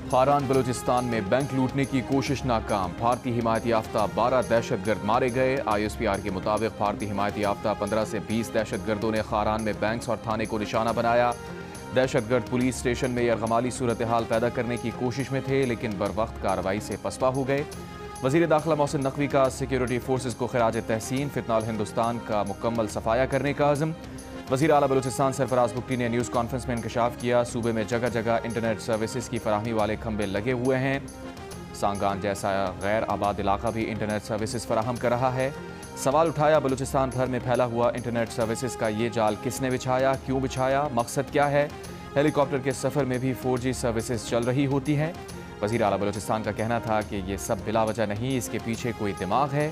खारान बलूचिस्तान में बैंक लूटने की कोशिश नाकाम। भारतीय हिमायत याफ्ता 12 दहशतगर्द मारे गए। ISPR के मुताबिक भारतीय हिमायत याफ्ता 15 से 20 दहशतगर्दों ने खारान में बैंक्स और थाने को निशाना बनाया। दहशतगर्द पुलिस स्टेशन में यरगमाली सूरत हाल पैदा करने की कोशिश में थे, लेकिन बरवक्त कार्रवाई से पसपा हो गए। वज़ीर दाखिला मोहसिन नकवी का सिक्योरिटी फोर्सेज को खिराज तहसीन। फितनाल हिंदुस्तान का मुकम्मल सफाया करने का अज़म। वज़ीर आला बलूचिस्तान सरफराज बुगटी ने न्यूज़ कॉन्फ्रेंस में इंकशाफ किया। सूबे में जगह जगह इंटरनेट सर्विसेज की फराहमी वाले खंबे लगे हुए हैं। सांगान जैसा गैर आबाद इलाका भी इंटरनेट सर्विसेज फराहम कर रहा है। सवाल उठाया, बलूचिस्तान भर में फैला हुआ इंटरनेट सर्विसेज का ये जाल किसने बिछाया, क्यों बिछाया, मकसद क्या है। हेलीकॉप्टर के सफ़र में भी 4G सर्विसेज चल रही होती हैं। वज़ीर आला बलूचिस्तान का कहना था कि ये सब बिला वजह नहीं, इसके पीछे कोई दिमाग है।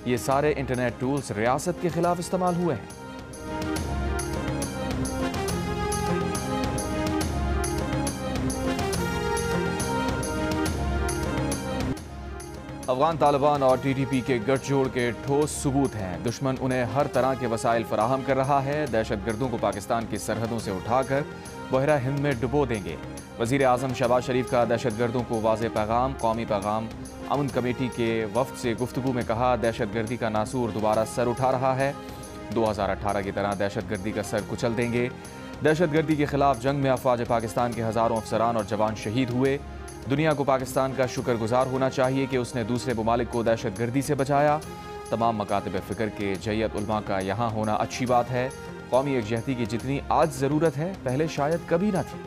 ये सारे इंटरनेट टूल्स रियासत के खिलाफ इस्तेमाल हुए हैं। अफगान तालिबान और TTP के गठजोड़ के ठोस सबूत हैं। दुश्मन उन्हें हर तरह के वसाइल फराहम कर रहा है। दहशतगर्दों को पाकिस्तान की सरहदों से उठाकर बहरा हिंद में डुबो देंगे। वज़ीर आज़म शहबाज शरीफ का दहशतगर्दों को वाज़ेह पैगाम। कौमी पैगाम अमन कमेटी के वफ़द से गुफ्तगू में कहा, दहशतगर्दी का नासूर दोबारा सर उठा रहा है। 2018 की तरह दहशतगर्दी का सर कुचल देंगे। दहशतगर्दी के खिलाफ जंग में अफवाज पाकिस्तान के हज़ारों अफसरान और जवान शहीद हुए। दुनिया को पाकिस्तान का शुक्रगुजार होना चाहिए कि उसने दूसरे ममालिक को दहशतगर्दी से बचाया। तमाम मकातब फ़िक्र के जय्यत उलमा का यहाँ होना अच्छी बात है। कौमी यकजहती की जितनी आज ज़रूरत है, पहले शायद कभी ना थी।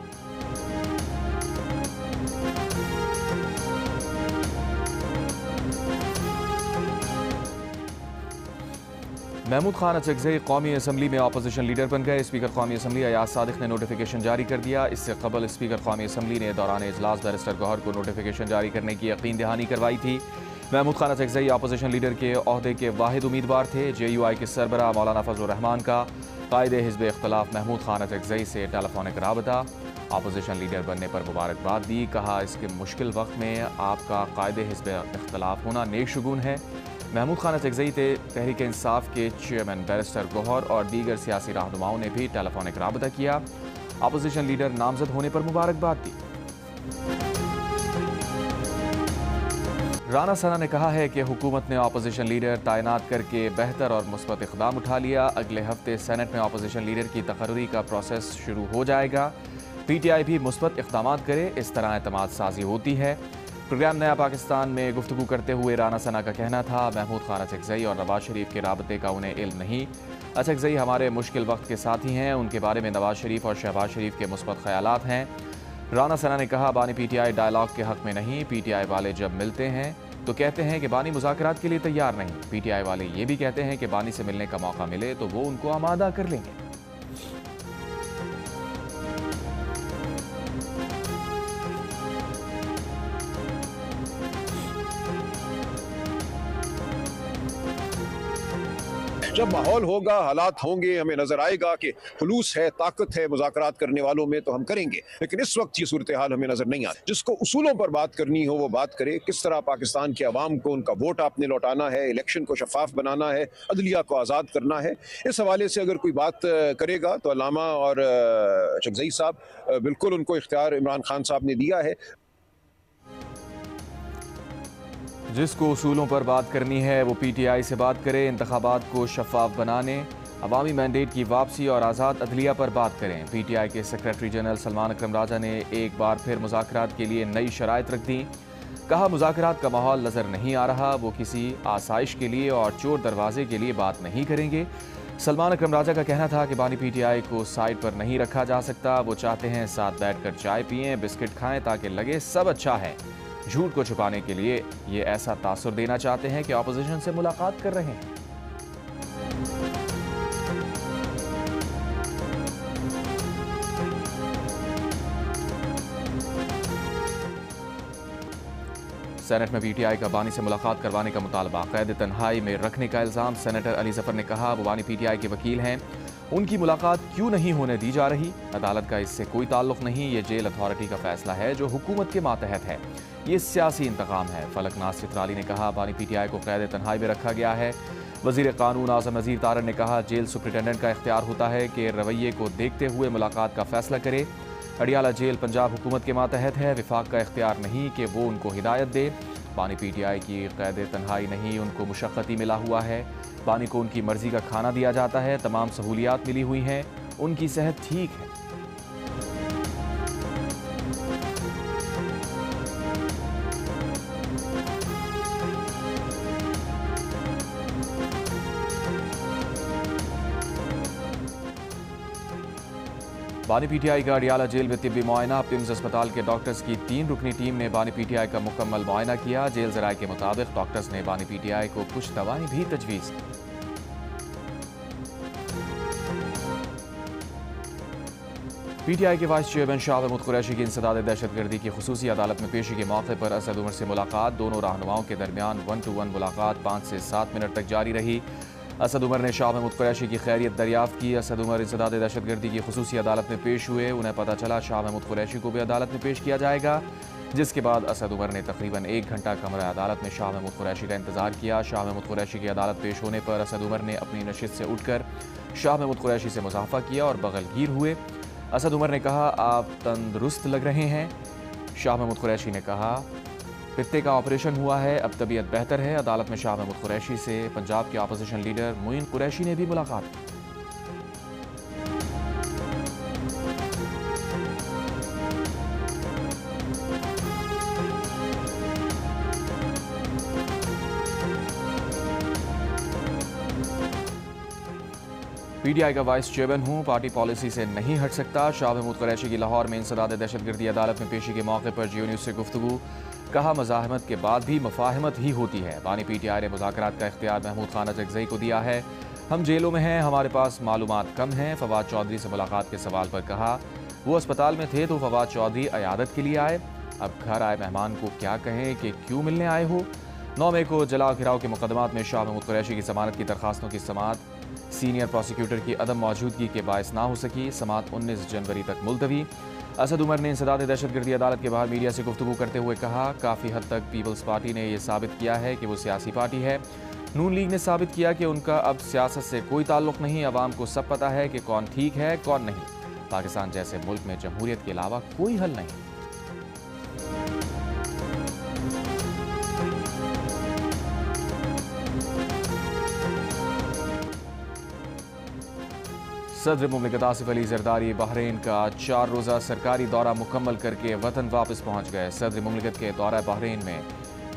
महमूद खान अचकज़ई कौमी असम्बली में अपोजिशन लीडर बन गए। स्पीकर कौमी असम्बली अयाज सादिक ने नोटिफिकेशन जारी कर दिया। इससे कबल स्पीकर कौमी असम्बली ने दौरान इजलास बैरिस्टर गौहर को नोटिफिकेशन जारी करने की यकीन दहानी करवाई थी। महमूद खान अचकज़ई अपोजिशन लीडर के ओहदे के वाहिद उम्मीदवार थे। JUI के सरबराह मौलाना फजलुर रहमान का कायदे हिज़्ब इख्तिलाफ महमूद खान अचकज़ई से टेलीफोनिक राबता। अपोजिशन लीडर बनने पर मुबारकबाद दी। कहा, इसके मुश्किल वक्त में आपका कायदे हिज़्ब इख्तिलाफ होना नेक शुगून है। महमूद खान अचकज़ई तहरीक इंसाफ के चेयरमैन बैरिस्टर गौहर और दीगर सियासी रहनुमाओं ने भी टेलीफोनिक राबता किया। अपोजिशन लीडर नामजद होने पर मुबारकबाद दी। राना सना ने कहा है कि हुकूमत ने अपोजिशन लीडर तैनात करके बेहतर और मुस्बत इक़दाम उठा लिया। अगले हफ्ते सेनेट में अपोजिशन लीडर की तकर्री का प्रोसेस शुरू हो जाएगा। PTI भी मुस्बत इक़दाम करे, इस तरह एतमाद साजी होती है। प्रोग्राम नया पाकिस्तान में गुफ्तगू करते हुए राना सना का कहना था, महमूद खान अचकज़ई और नवाज शरीफ के राबते का उन्हें इल्म नहीं। अचकज़ई हमारे मुश्किल वक्त के साथी हैं। उनके बारे में नवाज शरीफ और शहबाज शरीफ के मुस्बत ख्यालात हैं। राना सना ने कहा, बानी PTI डायलॉग के हक में नहीं। PTI वाले जब मिलते हैं तो कहते हैं कि बानी मुज़ाकरात के लिए तैयार नहीं। PTI वाले ये भी कहते हैं कि बानी से मिलने का मौका मिले तो वो उनको आमादा कर लेंगे। जब माहौल होगा, हालात होंगे, हमें नजर आएगा कि खुलूस है, ताकत है मुज़ाकरात करने वालों में, तो हम करेंगे। लेकिन इस वक्त ये सूरत हाल हमें नजर नहीं आती। जिसको उसूलों पर बात करनी हो वो बात करे। किस तरह पाकिस्तान के अवाम को उनका वोट आपने लौटाना है, इलेक्शन को शफाफ बनाना है, अदलिया को आज़ाद करना है। इस हवाले से अगर कोई बात करेगा तो अल्लामा और अचकज़ई साहब बिल्कुल उनको इख्तियार इमरान खान साहब ने दिया है। जिसको उसूलों पर बात करनी है वो PTI से बात करे। इंतखाबात को शफाफ बनाने, अवामी मैंडेट की वापसी और आज़ाद अदलिया पर बात करें। PTI के सेक्रेटरी जनरल सलमान अकरम राजा ने एक बार फिर मुज़ाकरात के लिए नई शराइत रख दी। कहा, मुज़ाकरात का माहौल नज़र नहीं आ रहा। वो किसी आसाइश के लिए और चोर दरवाजे के लिए बात नहीं करेंगे। सलमान अकरम राजा का कहना था कि बानी PTI को साइड पर नहीं रखा जा सकता। वो चाहते हैं साथ बैठकर चाय पिएं, बिस्किट खाएं ताकि लगे सब अच्छा है। झूठ को छुपाने के लिए ये ऐसा तासुर देना चाहते हैं कि अपोजिशन से मुलाकात कर रहे हैं। सेनेट में PTI का बानी से मुलाकात करवाने का मुतालबा, कैद तन्हाई में रखने का इल्ज़ाम। सेनेटर अली जफर ने कहा, वो बानी PTI के वकील हैं, उनकी मुलाकात क्यों नहीं होने दी जा रही। अदालत का इससे कोई ताल्लुक नहीं। ये जेल अथॉरिटी का फैसला है जो हुकूमत के मातहत है। ये सियासी इंतकाम है। फलक नाज चित्राली ने कहा, बानी PTI को कैद तन्हाई में रखा गया है। वज़ीर कानून आज़म नज़ीर तारड़ ने कहा, जेल सुप्रिटेंडेंट का इख्तियार होता है कि रवैये को देखते हुए मुलाकात का फैसला करे। अडियाला जेल पंजाब हुकूमत के मातहत है, विफाक का इख्तियार नहीं कि वो उनको हिदायत दे। बानी PTI की क़ैद तन्हाई नहीं, उनको मुशक्क़ती मिला हुआ है। बानी को उनकी मर्जी का खाना दिया जाता है, तमाम सहूलियात मिली हुई हैं, उनकी सेहत ठीक है। बानी PTI का अडियाला जेल में तिब्बी मुआयना। पिम्स अस्पताल के डॉक्टर्स की 3 रुकनी टीम ने बानी PTI का मुकम्मल मुआयना किया। जेल ज़राए के मुताबिक डॉक्टर्स ने बानी PTI को कुछ दवाएं भी तजवीज़ की। PTI के वाइस चेयरमैन शाह महमूद कुरैशी की इंसदाद दहशतगर्दी की खुसूसी अदालत में पेशी के मौके पर असद उमर से मुलाकात। दोनों रहनुमाओं के दरमियान 1-to-1 मुलाकात 5 से 7 मिनट तक जारी रही। असद उमर ने शाह महमूद कुरैशी की खैरियत दरियाफ्त की। असद उमर इंसदाद दहशतगर्दी की खुसूसी अदालत में पेश हुए। उन्हें पता चला शाह महमूद कुरैशी को भी अदालत में पेश किया जाएगा, जिसके बाद असद उमर ने तकरीबन 1 घंटा कमरा अदालत में शाह महमूद कुरैशी का इंतजार किया। शाह महमूद कुरैशी की अदालत पेश होने पर असद उमर ने अपनी नशिस्त से उठकर शाह महमूद कुरैशी से मुसाफा किया और बगलगीर हुए। असद उमर ने कहा, आप तंदुरुस्त लग रहे हैं। शाह महमूद कुरैशी ने कहा, पित्ते का ऑपरेशन हुआ है, अब तबीयत बेहतर है। अदालत में शाह महमूद कुरैशी से पंजाब के अपोजिशन लीडर मोइन कुरैशी ने भी मुलाकात की। PTI का वाइस चेयरमैन हूँ, पार्टी पॉलिसी से नहीं हट सकता। शाह महमूद कुरैशी की लाहौर में इंसदाद दहशतगर्दी अदालत में पेशी के मौके पर जियो न्यूज़ से गुफ्तगू। कहा, मज़ाहमत के बाद भी मफाहमत ही होती है। बानी PTI ने मुज़ाकरात का इख्तियार महमूद खान अजगज़ई को दिया है। हम जेलों में हैं, हमारे पास मालूमात कम हैं। फवाद चौधरी से मुलाकात के सवाल पर कहा, वो अस्पताल में थे तो फवाद चौधरी अयादत के लिए आए, अब घर आए मेहमान को क्या कहें कि क्यों मिलने आए हो। 9 मई को जला घिराव के मुकदमात में शाह महमूद कुरैशी की जमानत की दरखास्तों की समाअत सीनियर प्रोसिक्यूटर की अदम मौजूदगी के बायस ना हो सकी। समाअत 19 जनवरी तक मुलतवी। असद उमर ने इंसदाद दहशतगर्दी अदालत के बाहर मीडिया से गुफ्तगू करते हुए कहा, काफ़ी हद तक पीपल्स पार्टी ने यह साबित किया है कि वो सियासी पार्टी है। नून लीग ने साबित किया कि उनका अब सियासत से कोई ताल्लुक नहीं। अवाम को सब पता है कि कौन ठीक है कौन नहीं। पाकिस्तान जैसे मुल्क में जमहूरियत के अलावा कोई हल नहीं। सदर मुमलिकत आसिफ अली जरदारी बहरीन का 4 रोज़ा सरकारी दौरा मुकम्मल करके वतन वापस पहुँच गए। सदर मुमलिकत के दौरा बहरीन में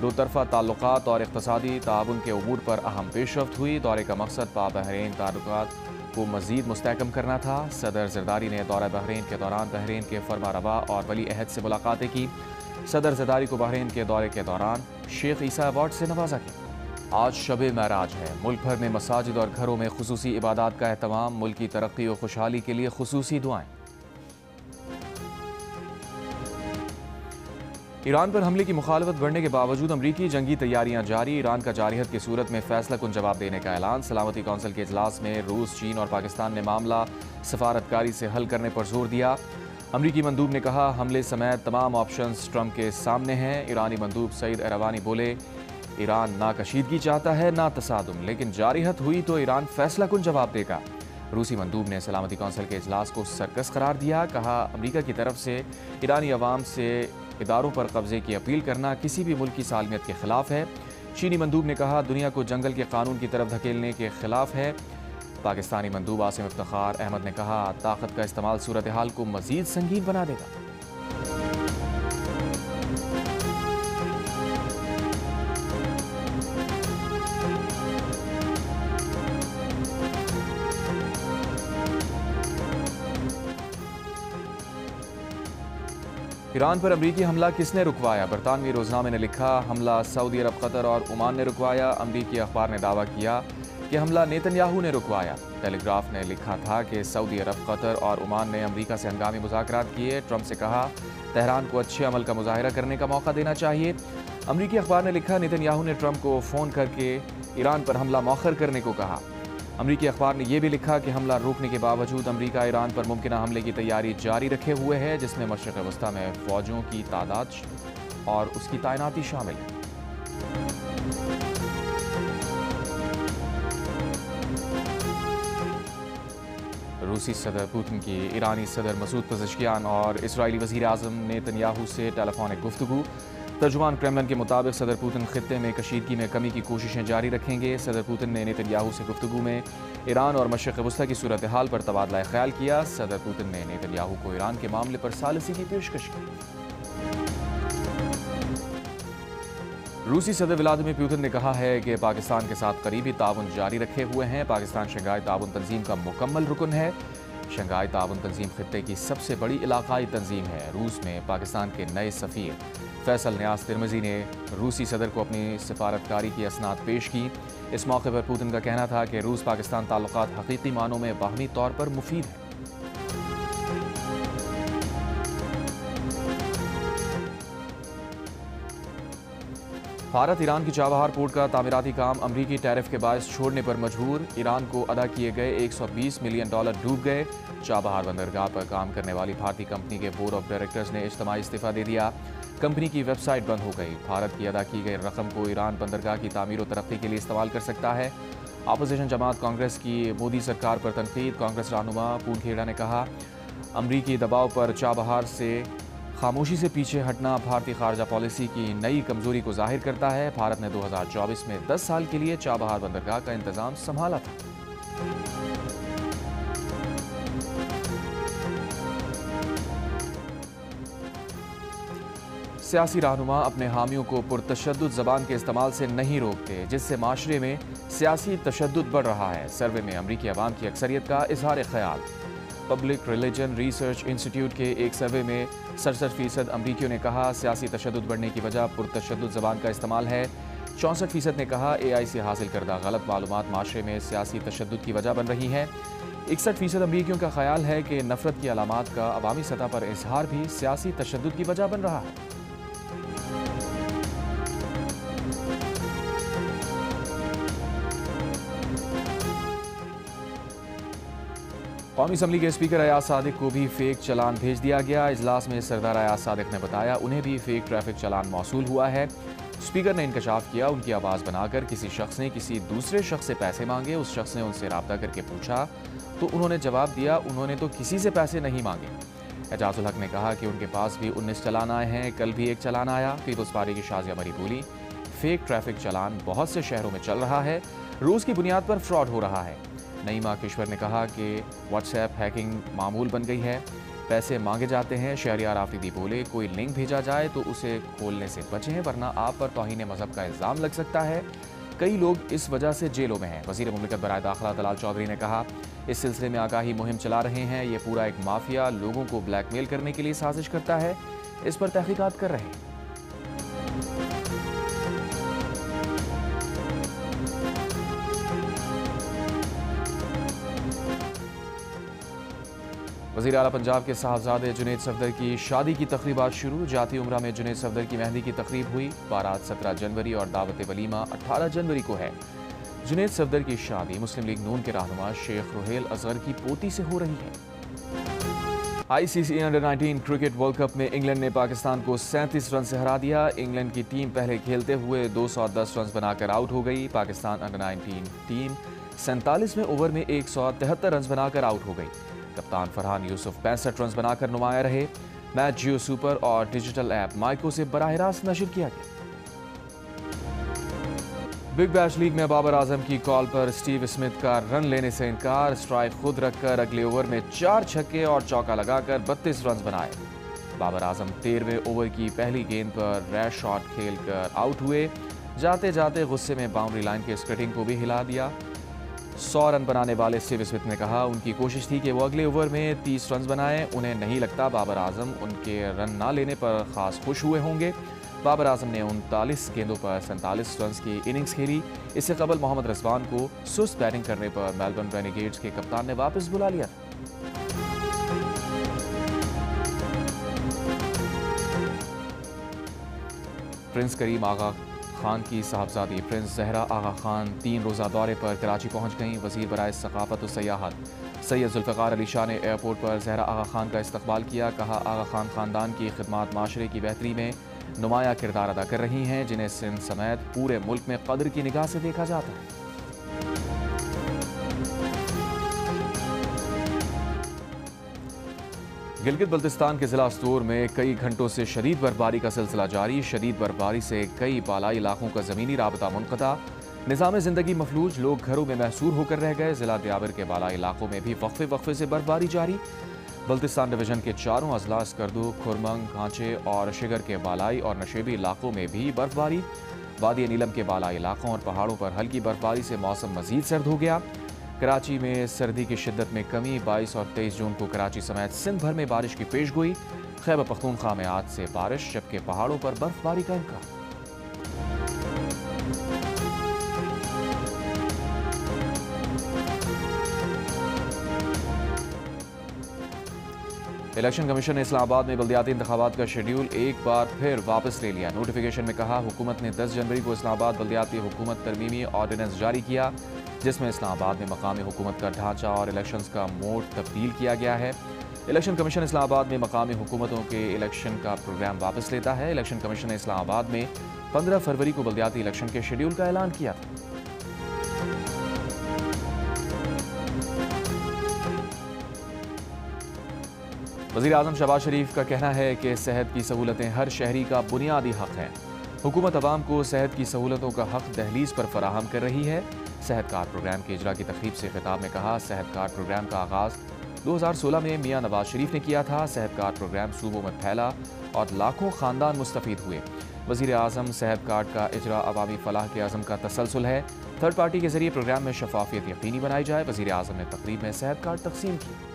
दो तरफ़ा ताल्लुकात और इक़्तिसादी ताउन के उमूर पर अहम पेशरफ्त हुई। दौरे का मकसद बहरीन ताल्लुकात को मज़ीद मुस्तहकम करना था। सदर जरदारी ने दौरा बहरीन के दौरान बहरीन के फरमा रवा और वली अहद से मुलाकातें की। सदर जरदारी को बहरीन के दौरे के दौरान शेख ईसा अवार्ड से नवाजा गया। आज शब महराज है। मुल्क भर में मसाजिद और घरों में खुसूसी इबादत का एहतमाम। मुल्क की तरक्की और खुशहाली के लिए खुसूसी दुआएं। ईरान पर हमले की मुखालफत बढ़ने के बावजूद अमरीकी जंगी तैयारियां जारी। ईरान का जारहियत की सूरत में फैसला कुन जवाब देने का ऐलान। सलामती कौंसिल के इजलास में रूस, चीन और पाकिस्तान ने मामला सफारतकारी से हल करने पर जोर दिया। अमरीकी मंदूब ने कहा, हमले समेत तमाम ऑप्शंस ट्रंप के सामने हैं। ईरानी मंदूब सईद एरवानी बोले, ईरान ना कशीदगी चाहता है ना तसादुम, लेकिन जारहियत हुई तो ईरान फैसला कुन जवाब देगा। रूसी मंदूब ने सलामती कौंसिल के इजलास को सर्कस करार दिया। कहा, अमरीका की तरफ से ईरानी अवाम से इदारों पर कब्जे की अपील करना किसी भी मुल्क की सालमियत के खिलाफ है। चीनी मंदूब ने कहा, दुनिया को जंगल के कानून की तरफ धकेलने के खिलाफ है। पाकिस्तानी मंदूब आसिम इफ्तिखार अहमद ने कहा, ताकत का इस्तेमाल सूरत हाल को मजीद संगीन बना देगा। ईरान पर अमरीकी हमला किसने रुकवाया? बरतानवी रोजनामे ने लिखा, हमला सऊदी अरब, कतर और ओमान ने रुकवाया। अमरीकी अखबार ने दावा किया कि हमला नेतन्याहू ने रुकवाया। टेलीग्राफ ने लिखा था कि सऊदी अरब, कतर और ओमान ने अमरीका से हंगामी मुज़ाकरात किए। ट्रंप से कहा, तेहरान को अच्छे अमल का मुजाहिरा करने का मौका देना चाहिए। अमरीकी अखबार ने लिखा, नेतन्याहू ने ट्रंप को फ़ोन करके ईरान पर हमला मौखर करने को कहा। अमरीकी अखबार ने यह भी लिखा कि हमला रोकने के बावजूद अमरीका ईरान पर मुमकिन हमले की तैयारी जारी रखे हुए है, जिसमें मशरिक़ वस्ता में फ़ौजों की तादाद और उसकी तैनाती शामिल है। रूसी सदर पुतिन की ईरानी सदर मसूद पज़ेश्कियान और इसराइली वज़ीर आज़म नेतन्याहू से टेलीफोनिक गुफ्तगू। तर्जुमान क्रेमलिन के मुताबिक सदर पुतिन खित्ते में कशीदगी में कमी की कोशिशें जारी रखेंगे। सदर पुतिन ने नेतन्याहू से गुफ्तगू में ईरान और मशरिक़ वस्ती की सूरत हाल पर तबादला ख्याल किया। सदर पुतिन ने नेतन्याहू को ईरान के मामले पर सालिसी की पेशकश की। रूसी सदर व्लादिमीर पुतिन ने कहा है कि पाकिस्तान के साथ करीबी ताउन जारी रखे हुए हैं। पाकिस्तान शंघाई ताउन तंजीम का मुकम्मल रुकन है। शंघाई ताउन तंजीम खित्ते की सबसे बड़ी इलाकाई तंजीम है। रूस में पाकिस्तान के नए सफ़ीर फैसल न्याज तिरमिज़ी ने रूसी सदर को अपनी सिफारतकारी की असनाद पेश की। इस मौके पर पुतिन का कहना था कि रूस पाकिस्तान ताल्लुकात हकीकी मानों में बाहमी तौर पर मुफीद है। भारत ईरान की चाबहार पोर्ट का तामीराती काम अमरीकी टैरिफ के बायस छोड़ने पर मजबूर। ईरान को अदा किए गए $120 मिलियन डूब गए। चाबहार बंदरगाह पर काम करने वाली भारतीय कंपनी के बोर्ड ऑफ डायरेक्टर्स ने इज्तिमाई इस्तीफा दे दिया। कंपनी की वेबसाइट बंद हो गई। भारत की अदा की गई रकम को ईरान बंदरगाह की तामीर और तरक्की के लिए इस्तेमाल कर सकता है। अपोजिशन जमात कांग्रेस की मोदी सरकार पर तनकीद। कांग्रेस रहनुमा पून खेड़ा ने कहा, अमरीकी दबाव पर चाबहार से खामोशी से पीछे हटना भारतीय खारजा पॉलिसी की नई कमजोरी को जाहिर करता है। भारत ने 2024 में 10 साल के लिए चाबहार बंदरगाह का इंतजाम संभाला था। सियासी रहनुमा अपने हामियों को पुरतशद्दुद ज़बान के इस्तेमाल से नहीं रोकते, जिससे माशरे में सियासी तशद्दुद बढ़ रहा है। सर्वे में अमरीकी अवाम की अक्सरियत का इजहार ख्याल। पब्लिक रिलीजन रिसर्च इंस्टीट्यूट के एक सर्वे में 67% अमरीकियों ने कहा सियासी तशद्दुद बढ़ने की वजह पुरतशद्दुद ज़बान का इस्तेमाल है। 64% ने कहा AI से हासिल करदा गलत मालूमात माशरे में सियासी तशद्दुद की वजह बन रही हैं। 61% अमरीकियों का ख्याल है कि नफरत की अलामात का अवामी सतह पर इजहार भी सियासी तशद्दुद की वजह बन रहा है। कौमी असम्बली के स्पीकर अयाज सादिक को भी फेक चलान भेज दिया गया। इजलास में सरदार अयाज सादिक ने बताया उन्हें भी फेक ट्रैफिक चलान मौसूल हुआ है। स्पीकर ने इंकशाफ किया, उनकी आवाज़ बनाकर किसी शख्स ने किसी दूसरे शख्स से पैसे मांगे। उस शख्स ने उनसे रब्ता करके पूछा तो उन्होंने जवाब दिया उन्होंने तो किसी से पैसे नहीं मांगे। एजाजुल हक ने कहा कि उनके पास भी 19 चलान आए हैं। कल भी एक चलान आया। पीपल्स पार्टी की शाजिया मरी बोली, फेक ट्रैफिक चलान बहुत से शहरों में चल रहा है, रूस की बुनियाद पर फ्रॉड हो रहा है। नईमा किश्वर ने कहा कि व्हाट्सएप हैकिंग मामूल बन गई है, पैसे मांगे जाते हैं। शहरियार आफरीदी बोले, कोई लिंक भेजा जाए तो उसे खोलने से बचें वरना आप पर तौहीन मजहब का इल्ज़ाम लग सकता है। कई लोग इस वजह से जेलों में हैं। वज़ीर मुमलिकत बराए दाखिला दलाल चौधरी ने कहा, इस सिलसिले में आगाही मुहिम चला रहे हैं। ये पूरा एक माफिया लोगों को ब्लैकमेल करने के लिए साजिश करता है। इस पर तहकीकात कर रहे हैं। वज़ीर आला पंजाब के साहबजादे जुनैद सफदर की शादी की तकरीबात शुरू। जाती उम्रा में जुनैद सफदर की मेहंदी की तकरीब हुई। बारात 17 जनवरी और दावत वलीमा 18 जनवरी को है। जुनैद सफदर की शादी मुस्लिम लीग नून के रहनुमा शेख रुहेल असगर की पोती से हो रही है। ICC under-19 cricket world cup में इंग्लैंड ने पाकिस्तान को 37 रन से हरा दिया। इंग्लैंड की टीम पहले खेलते हुए 210 रन बनाकर आउट हो गई। पाकिस्तान अंडर-19 टीम 47वें ओवर में 173 रन बनाकर आउट हो गई। कप्तान फरहान यूसुफ 65 रन बनाकर नुमाया रहे। मैच जियो सुपर और डिजिटल ऐप माइको से बराह रास्त नशर किया गया। बिग बैश लीग में बाबर आजम की कॉल पर स्टीव स्मिथ का रन लेने से इनकार। स्ट्राइक खुद रखकर अगले ओवर में 4 छक्के और चौका लगाकर 32 रन बनाए। बाबर आजम 13वें ओवर की पहली गेंद पर रैश शॉट खेलकर आउट हुए। जाते जाते गुस्से में बाउंड्री लाइन के स्क्रिटिंग को भी हिला दिया। 100 रन बनाने वाले स्टीव स्मिथ ने कहा उनकी कोशिश थी कि वो अगले ओवर में 30 रन बनाएं। उन्हें नहीं लगता बाबर आजम उनके रन ना लेने पर खास खुश हुए होंगे। बाबर आजम ने 39 गेंदों पर 47 रन की इनिंग्स खेली। इससे कबल मोहम्मद रिजवान को सुस्त बैटिंग करने पर मेलबर्न रेनेगेड्स के कप्तान ने वापस बुला लिया। प्रिंस करीम आगा खान की साहबजादी प्रिंस जहरा आगा खान 3 रोज़ा दौरे पर कराची पहुंच गईं। वज़ीर बराए सकाफत और सयाहत सैयद जुल्फ़िकार अली शाह ने एयरपोर्ट पर जहरा आगा खान का इस्तकबाल किया। कहा, आगा खान ख़ानदान की खिदमात माशरे की बेहतरी में नुमाया किरदार अदा कर रही हैं, जिन्हें सिंध समेत पूरे मुल्क में कदर की निगाह से देखा जाता है। गिलगित बल्तिस्तान के जिला स्तूर में कई घंटों से शदीद बर्फबारी का सिलसिला जारी। शदीद बर्फबारी से कई बालाई इलाकों का ज़मीनी राबता मुनक़ता, निज़ाम ज़िंदगी मफलूज, लोग घरों में महसूर होकर रह गए। जिला दियाबर के बालाई इलाकों में भी वक्फे वक्फे से बर्फबारी जारी। बल्तिस्तान डिवीज़न के चारों अजला स्कर्दू, खुरमंग, कांचे और शिगर के बालाई और नशेबी इलाकों में भी बर्फबारी। वादी नीलम के बालाई इलाकों और पहाड़ों पर हल्की बर्फबारी से मौसम मजीद सर्द हो गया। कराची में सर्दी की शिद्दत में कमी। 22 और 23 जून को कराची समेत सिंध भर में बारिश की पेशगोई। खैबर पख्तूनख्वा में आज से बारिश, जबकि पहाड़ों पर बर्फबारी का इम्कान। इलेक्शन कमीशन ने इस्लामाबाद में बल्दियाती इंतखाबात का शेड्यूल एक बार फिर वापस ले लिया। नोटिफिकेशन में कहा, हुकूमत ने 10 जनवरी को इस्लामाबाद बल्दियाती हुकूमत तरमीमी ऑर्डिनेंस जारी किया, जिसमें इस्लामाबाद में मकामी हुकूमत का ढांचा और इलेक्शंस का मोड तब्दील किया गया है। इलेक्शन कमीशन इस्लामाबाद में मकामी हुकूमतों के इलेक्शन का प्रोग्राम वापस लेता है। इलेक्शन कमीशन ने इस्लामाबाद में 15 फरवरी को बल्दियाती इलेक्शन के शेड्यूल का ऐलान किया था। वज़ीर आज़म शहबाज शरीफ का कहना है कि सेहत की सहूलतें हर शहरी का बुनियादी हक हैं। हुकूमत अवाम को सेहत की सहूलतों का हक दहलीज पर फराहम कर रही है। सेहत कार्ड प्रोग्राम के इजरा की तकरीब से खिताब में कहा, सेहत कार्ड प्रोग्राम का आगाज़ 2016 में मियां नवाज शरीफ ने किया था। सेहत कार्ड प्रोग्राम सूबों में फैला और लाखों खानदान मुस्तफ़ीद हुए। वज़ीर आज़म, सेहत कार्ड का इजरा अवामी फलाह के अज़म का तसलसल है। थर्ड पार्टी के जरिए प्रोग्राम में शफाफियत यकीनी बनाई जाए। वज़ीर आज़म ने तकरीब में सेहत कार्ड तकसीम किए।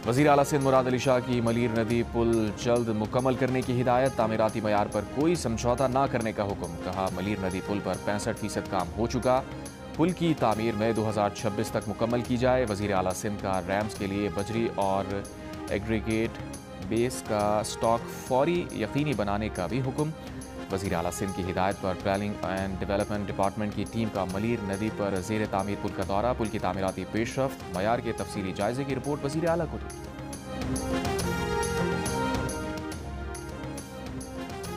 वज़ीर आला सिंध मुराद अली शाह की मलीर नदी पुल जल्द मुकम्मल करने की हिदायत। तामीराती मयार पर कोई समझौता न करने का हुक्म। कहा, मलीर नदी पुल पर 65% काम हो चुका। पुल की तामीर में 2026 तक मुकम्मल की जाए। वज़ीर आला सिंध का रैम्स के लिए बजरी और एग्रीगेट बेस का स्टॉक फौरी यकीनी बनाने का भी हुक्म। वज़ीर आला सिंध की हिदायत पर प्लानिंग एंड डेवलपमेंट डिपार्टमेंट की टीम का मलीर नदी पर ज़ेर तामीर पुल का दौरा। पुल की तामीराती पेशरफ्त, मयार के तफसीली जायजे की रिपोर्ट वज़ीर आला को दी।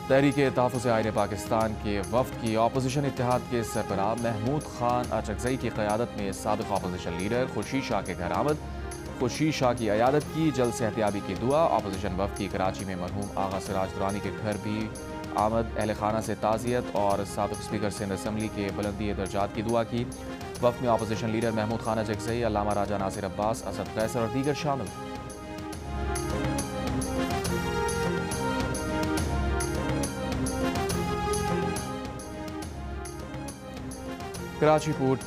तहरीक तहफ़्फ़ुज़ आईन पाकिस्तान के वफ़द की अपोजिशन इत्तेहाद के सरबराह महमूद खान अचकज़ई की क़यादत में साबिक़ अपोजिशन लीडर खुर्शीद शाह के घर आमद। खुर्शीद शाह की अयादत की, जल्द सेहतियाबी की दुआ। अपोजिशन वफ़द की कराची में मरहूम आगा सिराज दुरानी के घर भी आमद। अहल खाना से ताज़ियत और साबिक़ स्पीकर सिंध असम्बली के बुलंदी दर्जात की दुआ की। वफ़द में अपोजिशन लीडर महमूद खान अचकज़ई, अल्लामा राजा नासिर अब्बास, असद कैसर और दीगर शामिल। कराची पोर्ट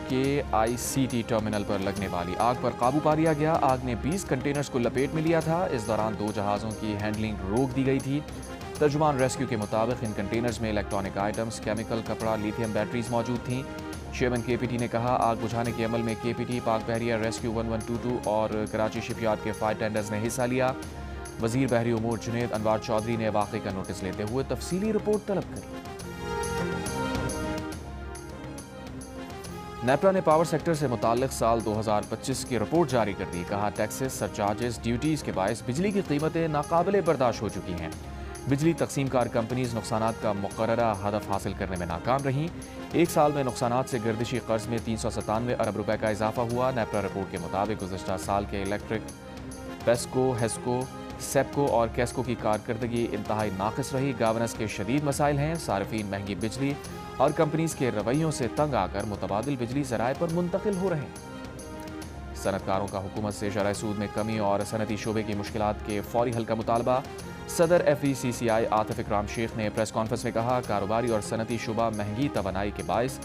के ICT टर्मिनल पर लगने वाली आग पर काबू पा लिया गया। आग ने 20 कंटेनर्स को लपेट में लिया था। इस दौरान 2 जहाज़ों की हैंडलिंग रोक दी गई थी। तर्जुमान रेस्क्यू के मुताबिक इन कंटेनर्स में इलेक्ट्रॉनिक आइटम्स, केमिकल, कपड़ा, लिथियम बैटरीज मौजूद थीं। चेयरमैन KPT ने कहा, आग बुझाने के अमल में KPT, पाक बहरिया रेस्क्यू 1122 और कराची शिपयार्ड के फायर टेंडर्स ने हिस्सा लिया। वज़ीर बहरी उमूर जुनैद अनवार चौधरी ने वाक़े का नोटिस लेते हुए तफसीली रिपोर्ट तलब करी। नेपरा ने पावर सेक्टर से मुताल्लिक़ साल 2025 की रिपोर्ट जारी कर दी। कहा, टैक्सेस, सरचार्जेस, ड्यूटीज़ के बायस बिजली की कीमतें नाकाबिले बर्दाश्त हो चुकी हैं। बिजली तकसीम कार कंपनीज नुकसानात का मुकर्ररा हदफ हासिल करने में नाकाम रहीं। एक साल में नुकसानात से गर्दिशी कर्ज में 397 अरब रुपए का इजाफा हुआ। नेपरा रिपोर्ट के मुताबिक गुज़श्ता साल के इलेक्ट्रिक, पेस्को, हेस्को, सेप्को और कैस्को की कारकर्दगी इंतहाई नाक़िस रही। गवर्नेंस के शदीद मसाइल हैं। सार्फिन महंगी बिजली और कंपनीज के रवैयों से तंग आकर मुतबादिल बिजली ज़राए पर मुंतकिल हो रहे हैं। सनतकारों का हुकूमत से शरह सूद में कमी और सनती शोबे की मुश्किलात के फौरी हल का मुतालबा। सदर FECCI आतिफ इकराम शेख ने प्रेस कॉन्फ्रेंस में कहा, कारोबारी और सनती शुबा महंगी तवानाई के बायस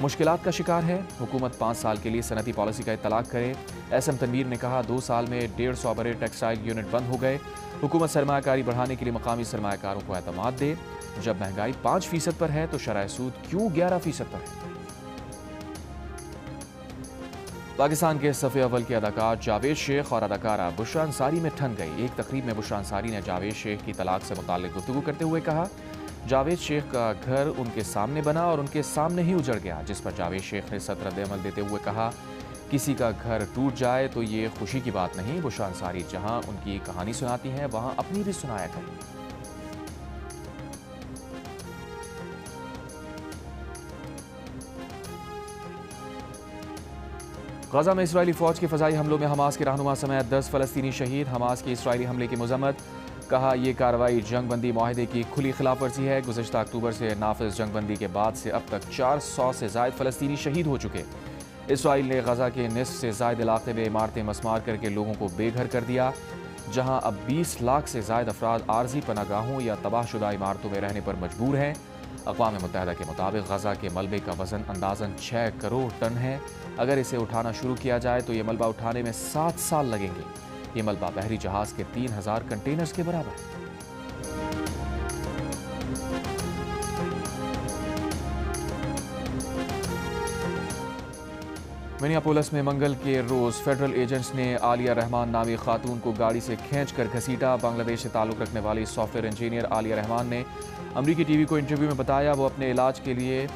मुश्किलात का शिकार है। हुकूमत 5 साल के लिए सनती पॉलिसी का इतलाक करे। SM तनवीर ने कहा, 2 साल में 150 बड़े टेक्सटाइल यूनिट बंद हो गए। हुकूमत सरमायाकारी बढ़ाने के लिए मकामी सरमायाकारों को एतमाद दे। जब महंगाई 5% पर है तो शरह सूद क्यों 11% पर है। पाकिस्तान के सफ़े अव्वल के अदाकार जावेद शेख और अदाकारा बुशरा अंसारी में ठन गई। एक तकरीब में बुशरा अंसारी ने जावेद शेख की तलाक से मुताल्लिक़ गुफ्तगू करते हुए कहा, जावेद शेख का घर उनके सामने बना और उनके सामने ही उजड़ गया। जिस पर जावेद शेख ने सख्त रद्द-ए-अमल देते हुए कहा, किसी का घर टूट जाए तो ये खुशी की बात नहीं। बुशरा अंसारी जहां उनकी कहानी सुनाती हैं वहां अपनी भी सुनाया करें। गजा में इसराइली फौज के फजाई हमलों में हमास के रहनुमा समेत 10 फलस्तीनी शहीद। हमास के इसराइली हमले की मजम्मत, कहा यह कार्रवाई जंग बंदी माहिदे की खुली खिलाफ वर्जी है। गुज़श्ता अक्टूबर से नाफिज जंग बंदी के बाद से अब तक 400 से ज़ायद फलस्तीनी शहीद हो चुके। इसराइल ने गजा के निस्फ से ज़ायद इलाके में इमारतें मसमार करके लोगों को बेघर कर दिया, जहां अब 20 लाख से ज़ायद अफराद आर्जी पनागाहों या तबाहशुदा इमारतों में रहने पर मजबूर हैं। अक़वाम मुत्तहिदा के मुताबिक गजा के मलबे का वज़न अंदाज़न 6 करोड़ टन है। अगर इसे उठाना शुरू किया जाए तो ये मलबा उठाने में 7 साल लगेंगे। ये मलबा बहरी जहाज़ के 3000 कंटेनर्स के बराबर है। मिनियापोलिस में मंगल के रोज फेडरल एजेंट्स ने आलिया रहमान नामी खातून को गाड़ी से खींचकर घसीटा। बांग्लादेश से ताल्लुक़ रखने वाली सॉफ्टवेयर इंजीनियर आलिया रहमान ने अमरीकी टीवी को इंटरव्यू में बताया वो अपने इलाज के लिए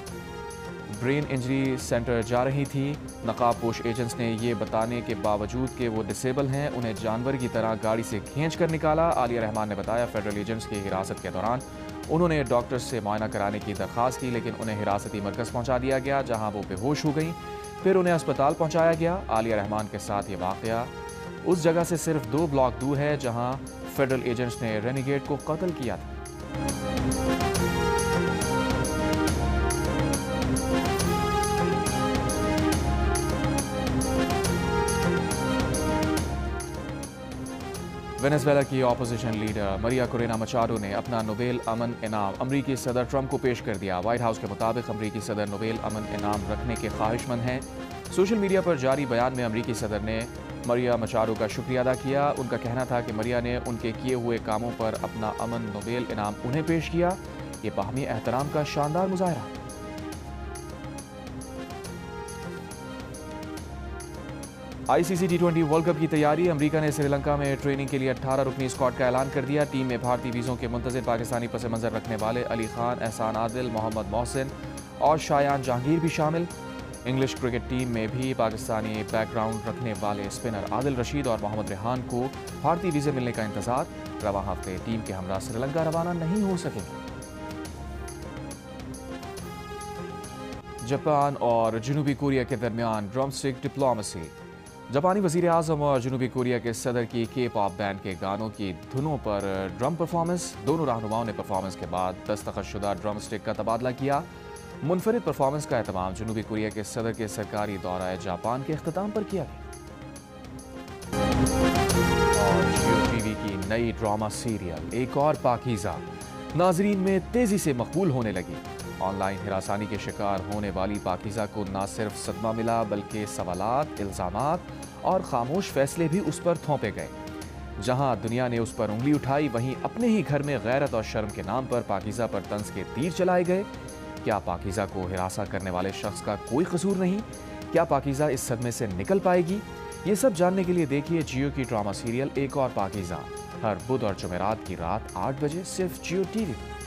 ब्रेन इंजरी सेंटर जा रही थी। नकाबपोश एजेंट्स ने ये बताने के बावजूद कि वो डिसेबल हैं, उन्हें जानवर की तरह गाड़ी से खींचकर निकाला। आलिया रहमान ने बताया फेडरल एजेंट्स की हिरासत के दौरान उन्होंने डॉक्टर्स से मुआयना कराने की दरख्वास्त की, लेकिन उन्हें हिरासती मरकज़ पहुंचा दिया गया, जहां वो बेहोश हो गई। फिर उन्हें अस्पताल पहुंचाया गया। आलिया रहमान के साथ ये वाक़या उस जगह से सिर्फ 2 ब्लॉक दूर है जहां फेडरल एजेंट्स ने रेनिगेड को कत्ल किया था। वेनेजुएला की ऑपोजिशन लीडर मरिया कोरेना मचाडो ने अपना नोबेल अमन इनाम अमरीकी सदर ट्रंप को पेश कर दिया। व्हाइट हाउस के मुताबिक अमरीकी सदर नोबेल अमन इनाम रखने के ख्वाहिशमंद हैं। सोशल मीडिया पर जारी बयान में अमरीकी सदर ने मरिया मचाडो का शुक्रिया अदा किया। उनका कहना था कि मरिया ने उनके किए हुए कामों पर अपना अमन नोबेल इनाम उन्हें पेश किया। ये बाहमी एहतराम का शानदार मुजाहरा है। ICC T20 वर्ल्ड कप की तैयारी। अमेरिका ने श्रीलंका में ट्रेनिंग के लिए 18 रुकनी स्क्वाड का ऐलान कर दिया। टीम में भारतीय वीज़ों के मुंतज़िर पाकिस्तानी पस मंज़र रखने वाले अली खान, एहसान आदिल, मोहम्मद मोहसिन और शायान जहांगीर भी शामिल। इंग्लिश क्रिकेट टीम में भी पाकिस्तानी बैकग्राउंड रखने वाले स्पिनर आदिल रशीद और मोहम्मद रेहान को भारतीय वीज़े मिलने का इंतजार। रवां हफ्ते टीम के हमरा श्रीलंका रवाना नहीं हो सकेंगे। जापान और जनूबी कोरिया के दरमियान ड्रमस्टिक डिप्लोमेसी। जापानी वज़ीर आज़म और जनूबी कोरिया के सदर की K-पॉप बैंड के गानों की धुनों पर ड्रम परफॉर्मेंस। दोनों रहनुमाओं ने परफॉर्मेंस के बाद दस्तखतशुदा ड्रम स्टिक का तबादला किया। मुनफरिद परफॉर्मेंस का एहतमाम जनूबी कोरिया के सदर के सरकारी दौरा जापान के अख्ताम पर किया गया। और जियो टीवी की नई ड्रामा सीरियल एक और पाकीज़ा नाजरीन में तेज़ी से मकबूल होने लगी। ऑनलाइन हिरासानी के शिकार होने वाली पाकीज़ा को न सिर्फ सदमा मिला बल्कि सवालात, इल्ज़ामात और खामोश फैसले भी उस पर थोपे गए। जहां दुनिया ने उस पर उंगली उठाई, वहीं अपने ही घर में गैरत और शर्म के नाम पर पाकीज़ा पर तंज के तीर चलाए गए। क्या पाकीज़ा को हिरासा करने वाले शख्स का कोई कसूर नहीं? क्या पाकीज़ा इस सदमे से निकल पाएगी? ये सब जानने के लिए देखिए जियो की ड्रामा सीरियल एक और पाकीज़ा हर बुध और जुमेरात की रात 8 बजे सिर्फ जियो टीवी पर।